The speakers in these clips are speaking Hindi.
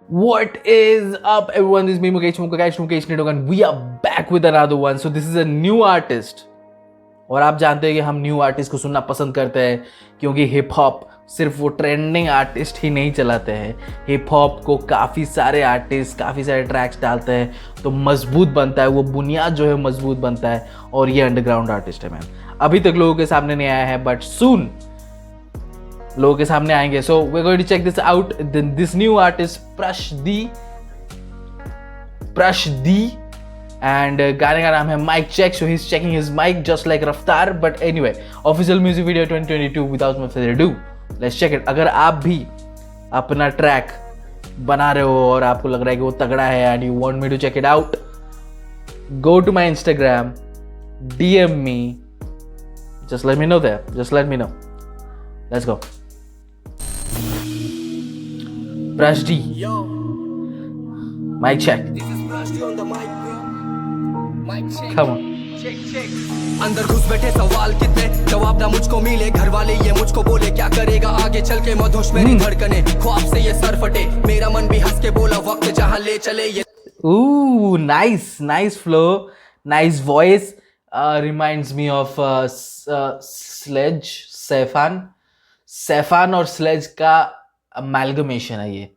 What is up, everyone? This is me, Mukesh Nidog, and we are back with another one. So this is a new artist. और आप जानते हैं कि हम न्यू आर्टिस्ट को सुनना पसंद करते हैं क्योंकि हिप हॉप सिर्फ वो ट्रेंडिंग आर्टिस्ट ही नहीं चलाते हैं. हिप हॉप को काफ़ी सारे आर्टिस्ट काफ़ी सारे ट्रैक्स डालते हैं तो मजबूत बनता है, वो बुनियाद जो है मजबूत बनता है. और ये अंडरग्राउंड आर्टिस्ट है मैन. अभी तक लोगों के सामने नहीं आया है बट सून लोगों के सामने आएंगे. So we are going to check this out. This new artist Prashdi and गाने का नाम है mic check. So he is checking his mic just like Raftaar. But anyway, official music video 2022 without much further ado, let's check it. अगर आप भी अपना ट्रैक बना रहे हो और आपको लग रहा है कि वो तगड़ा है and you want me to check it out, go to my Instagram, DM me, just let me know there, just let me know. Let's go. Prashdi, mic check. This is Prashdi on the mic, bro. Mic check. Come on. Check. अंदर घुस बैठे सवाल कितने, जवाब ना मुझको मिले. घर वाले ये मुझको बोले क्या करेगा आगे चल के. मधुश मेरी धड़कने, ख्वाब से ये सर फटे. मेरा मन भी हंस के बोला वक्त जहां ले चले ये. Ooh, nice flow, nice voice. Reminds me of Sledge, सैफान और स्लेज का अमेलगमेशन है ये.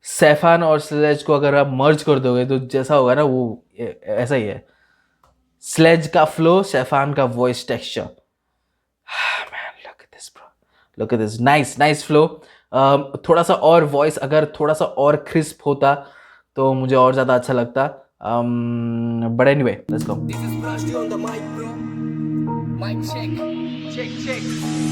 सैफान और स्लेज को अगर आप मर्ज कर दोगे तो जैसा होगा ना वो ऐसा ही है. स्लेज का फ्लो, सैफान का voice texture. Man, look at this bro, look at this. Nice flow. थोड़ा सा और वॉइस अगर थोड़ा सा और क्रिस्प होता तो मुझे और ज़्यादा अच्छा लगता. But anyway, let's go. This is Prashdi on the mic, bro. Mic check.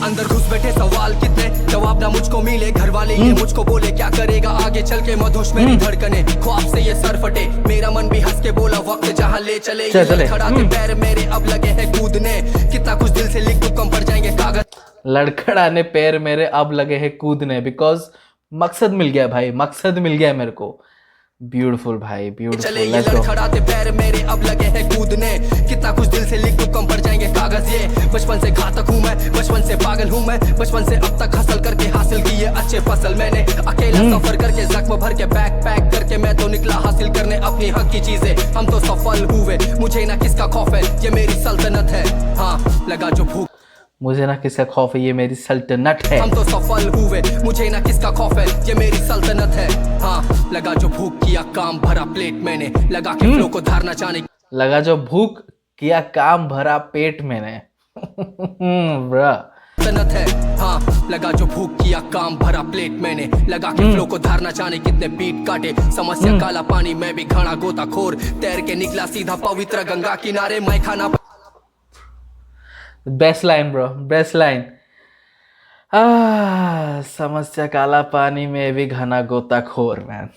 अंदर घुस बैठे सवाल कितने, जवाब ना मुझको मिले. घर वाले ये मुझको बोले क्या करेगा आगे चल के. मधुश मेरी धड़कने, ख्वाब से ये सर फटे. मेरा मन भी हंस के बोला वक्त जहां ले चले. ये लड़खड़ाते पैर मेरे अब लगे हैं कूदने. कितना कुछ दिल से लिख दूं कम पड़ जाएंगे कागज. लड़खड़ाने पैर मेरे अब लगे हैं कूदने. बिकॉज मकसद मिल गया भाई, मकसद मिल गया मेरे को. ब्यूटीफुल भाई, ब्यूटीफुल. चले ये लड़खड़ाते पैर मेरे अब लगे हैं कूदने. कितना कुछ दिल से लिख दूं कम पड़ जाएंगे कागज. ये बचपन से घातक हूँ मैं, बचपन से पागल हूँ मैं. बचपन से अब तक हासिल करके हासिल किए अच्छे फसल मैंने. अकेला सफर करके जख्म भर के बैग पैक करके मैं तो निकला हासिल करने अपनी हक की चीजें. हम तो सफल हुए, मुझे ना किसका खौफ है, ये मेरी सल्तनत है. हाँ, लगा जो भूख, मुझे ना किसका खौफ है, ये मेरी सल्तनत है. हम तो सफल हुए, मुझे ना किसका खौफ है, ये मेरी सल्तनत है. हाँ, लगा जो भूख किया काम भरा प्लेट मैंने. लगा के फ्लो को धारना चाहने. लगा जो भूख किया काम भरा पेट मैंने. ब्रा, सल्तनत है. हाँ, लगा जो भूख किया काम भरा प्लेट मैंने. लगा के फ्लो को धारना चाहने कितने बीट काटे. समस्या काला पानी, मैं भी घड़ा गोताखोर. तैर के निकला सीधा पवित्र गंगा किनारे. मैं खाना best line bro, best line. समस्या काला पानी में भी घना गोताखोर. Man,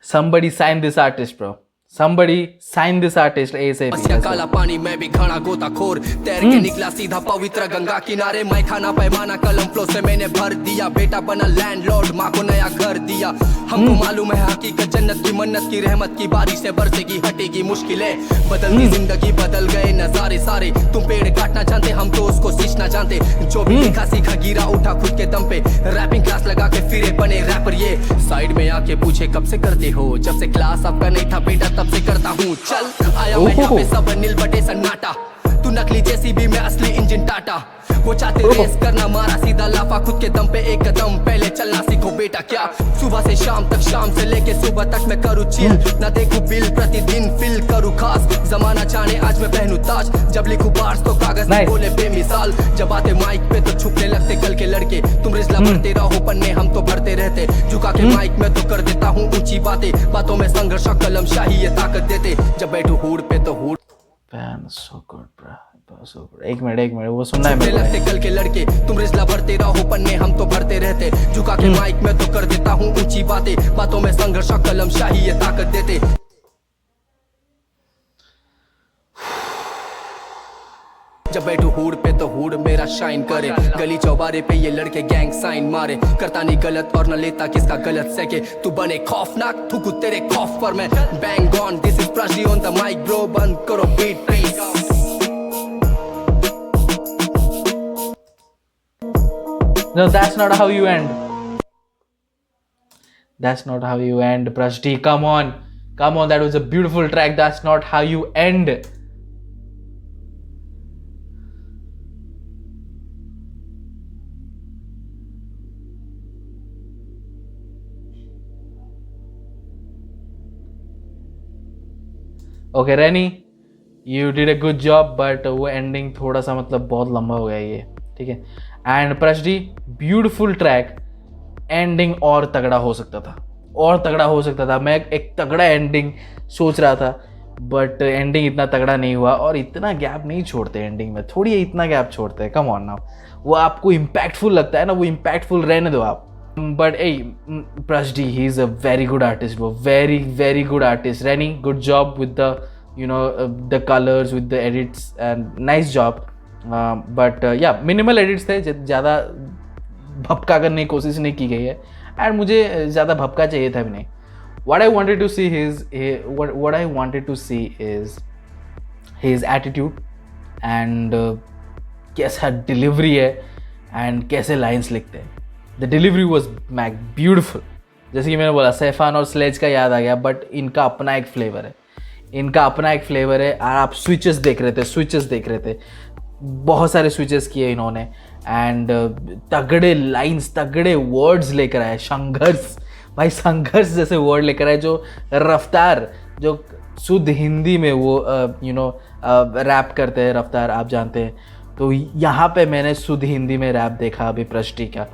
somebody sign this artist bro, somebody sign this artist ASAP. समस्या काला पानी, मैं भी घड़ा गोताखोर. तैर के निकला सीधा पवित्र गंगा किनारे. मैं खाना पैमाना कलम फ्लो से मैंने भर दिया. बेटा बना लैंडलॉर्ड, माँ को नया घर दिया. हमको मालूम है हकीकत जन्नत की, मन्नत की, रहमत की. बारिश से बरसेगी हटेगी मुश्किलें. बदलती जिंदगी, बदल गए नजारे सारे. तुम पेड़ काटना जानते, हम तो उसको सींचना जानते. जो भी लिखा सीखा गिरा उठा खुद के दम पे. रैपिंग क्लास लगा के फिरे बने रैपर. ये साइड में आके पूछे कब से करते हो. जब से क्लास आपका नहीं था बेटा तब से करता हूँ. चल आया मैं यहाँ पे, सब नील बटे सन्नाटा. तू नकली जैसी भी, मैं असली इंजन टाटा. वो चाहते रेस करना, मारा सीधा लाफा. खुद के दम पे एक कदम पहले चलना सीखो बेटा. क्या सुबह से शाम तक, शाम से लेके सुबह तक मैं करूँ चिल. ना देखूं बिल, प्रतिदिन फील करूँ खास. जमाना जाने आज मैं पहनूं ताज. जब लिखूं बार्स तो कागज में बोले बेमिसाल. जब आते माइक पे तो छुपने लगते कल के लड़के. तुम रिजला भरते रहो पन्ने, हम तो भरते रहते. झुका के माइक में तो कर देता हूँ ऊंची बातें. बातों में संघर्ष, कलम शाही ये ताकत देते. जब बैठू हुड पे तो hood. Man, so good bro, so good. एक मिनट वो सुनना है मेरे लगते कल के लड़के. तुम रिजला भरते रहो पन्ने, हम तो भरते रहते. झुका के माइक में तो कर देता हूँ ऊंची बातें. बातों में संघर्ष, कलम शाही ये ताकत देते. जब बैठू हुड पे तो हुड मेरा शाइन करे. गली चौबारे पे ये लड़के गैंग साइन मारे. करता नहीं गलत और न लेता किसका गलत सके. तू बने खौफनाक, थूकू तेरे खौफ पर मैं. Bang on, this is Prashdi on the mic bro. बंद करो beat please. No, that's not how you end. That's not how you end, Prashti. Come on. Come on, that was a beautiful track. That's not how you end. Okay Rainy, you did a good job, but वो एंडिंग थोड़ा सा मतलब बहुत लंबा हो गया ये, ठीक है. And Prashdi, beautiful track. Ending और तगड़ा हो सकता था, और तगड़ा हो सकता था. मैं एक तगड़ा एंडिंग सोच रहा था, बट एंडिंग इतना तगड़ा नहीं हुआ. और इतना गैप नहीं छोड़ते एंडिंग में, थोड़ी इतना गैप छोड़ते हैं. कम ऑन नाउ, वो आपको इम्पैक्टफुल लगता है ना, वो इम्पैक्टफुल रहने दो आप. But a Prashdi, he is a very good artist, वो very very good artist. Rainy, good job with the the colors, with the edits, and nice job. But yeah, minimal edits थे, ज़्यादा भपका करने की कोशिश नहीं की गई है, एंड मुझे ज़्यादा भपका चाहिए था भी नहीं. What I wanted to see is his attitude and कैसा डिलीवरी है एंड कैसे लाइन्स लिखते हैं. The delivery was beautiful. जैसे कि मैंने बोला, सैफान और स्लेज का याद आ गया, बट इनका अपना एक फ्लेवर है, इनका अपना एक फ्लेवर है. आप स्विचेस देख रहे थे, बहुत सारे स्विचेस किए इन्होंने, एंड तगड़े लाइंस, तगड़े वर्ड्स लेकर आए. संघर्ष, भाई संघर्ष जैसे वर्ड लेकर आए. जो रफ्तार, जो शुद्ध हिंदी में वो रैप करते हैं रफ्तार, आप जानते हैं. तो यहाँ पे मैंने शुद्ध हिंदी में रैप देखा अभी प्रशडी का.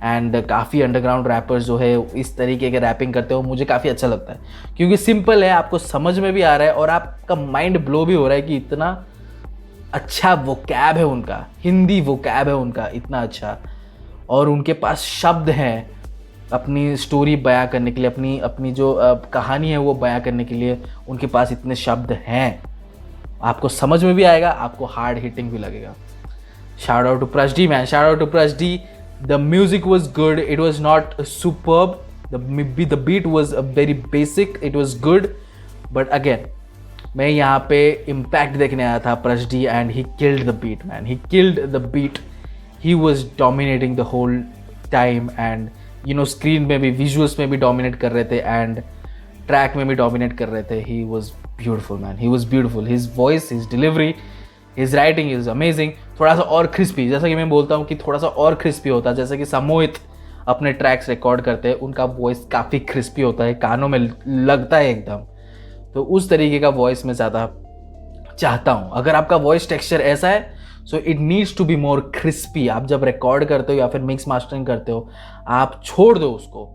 एंड काफ़ी अंडरग्राउंड रैपर्स जो है इस तरीके के रैपिंग करते हो, मुझे काफ़ी अच्छा लगता है, क्योंकि सिंपल है, आपको समझ में भी आ रहा है, और आपका माइंड ब्लो भी हो रहा है कि इतना अच्छा वोकैब है उनका, हिंदी वोकैब है उनका इतना अच्छा. और उनके पास शब्द हैं अपनी स्टोरी बयां करने के लिए, अपनी जो कहानी है वो बयां करने के लिए उनके पास इतने शब्द हैं. आपको समझ में भी आएगा, आपको हार्ड हिटिंग भी लगेगा. Shout out to Prashdi man, shout out to Prashdi. The music was good. It was not superb. The beat was very basic. It was good. But again, मैं यहाँ पे impact देखने आया था प्रशडी, and he killed the beat, man. He killed the beat. He was dominating the whole time, and screen में भी, visuals में भी dominate कर रहे थे, and track में भी dominate कर रहे थे. He was beautiful, man. He was beautiful. His voice, his delivery, his writing is amazing. थोड़ा सा और क्रिस्पी, जैसा कि मैं बोलता हूँ कि थोड़ा सा और क्रिस्पी होता है. जैसे कि समोहित अपने ट्रैक्स रिकॉर्ड करते हैं, उनका वॉइस काफ़ी क्रिस्पी होता है, कानों में लगता है एकदम. तो उस तरीके का वॉइस मैं ज़्यादा चाहता हूँ. अगर आपका वॉइस टेक्सचर ऐसा है, so it needs to be more crispy. आप जब रिकॉर्ड करते हो या फिर मिक्स मास्टरिंग करते हो, आप छोड़ दो उसको.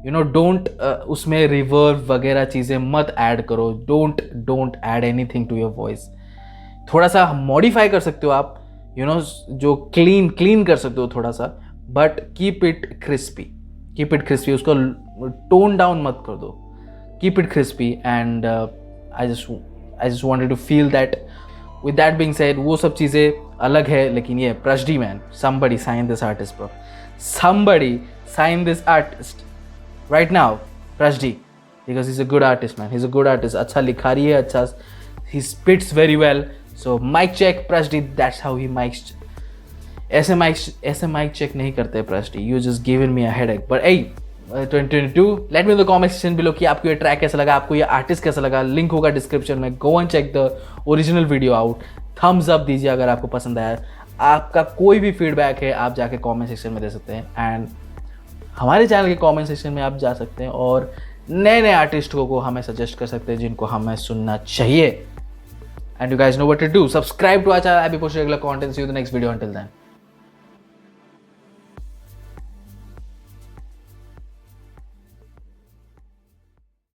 डोंट उसमें रिवर्ब वगैरह चीज़ें मत ऐड करो. Don't add anything to your voice. थोड़ा सा मॉडिफाई कर सकते हो आप, जो क्लीन कर सकते हो थोड़ा सा, बट कीप इट क्रिस्पी. उसको टोन डाउन मत कर दो, keep it crispy. And I just wanted to feel that. With that being said, वो सब चीज़ें अलग है, लेकिन ये प्रशडी man, somebody sign this artist, bro. Somebody sign this artist right now, प्रशडी, because he's a good artist, man. He's a good artist. अच्छा लिखा रही है, अच्छा, he spits very well. So mic check प्रशडी, that's how he mics. ऐसे mic check नहीं करते प्रशडी. You just given me a headache. But hey, 2022, let me know in the comment section below कि आपको ये ट्रैक कैसा लगा, आपको ये आर्टिस्ट कैसा लगा. लिंक होगा डिस्क्रिप्शन में. Go and check the original video out. Thumbs up दीजिए अगर आपको पसंद आया. आपका कोई भी फीडबैक है, आप जाके कॉमेंट सेक्शन में दे सकते हैं. एंड हमारे चैनल के कॉमेंट सेक्शन में आप जा सकते हैं और नए आर्टिस्टों को हमें सजेस्ट कर सकते हैं जिनको हमें सुनना चाहिए. And you guys know what to do. Subscribe to our channel. I'll be posting regular content. See you in the next video. Until then.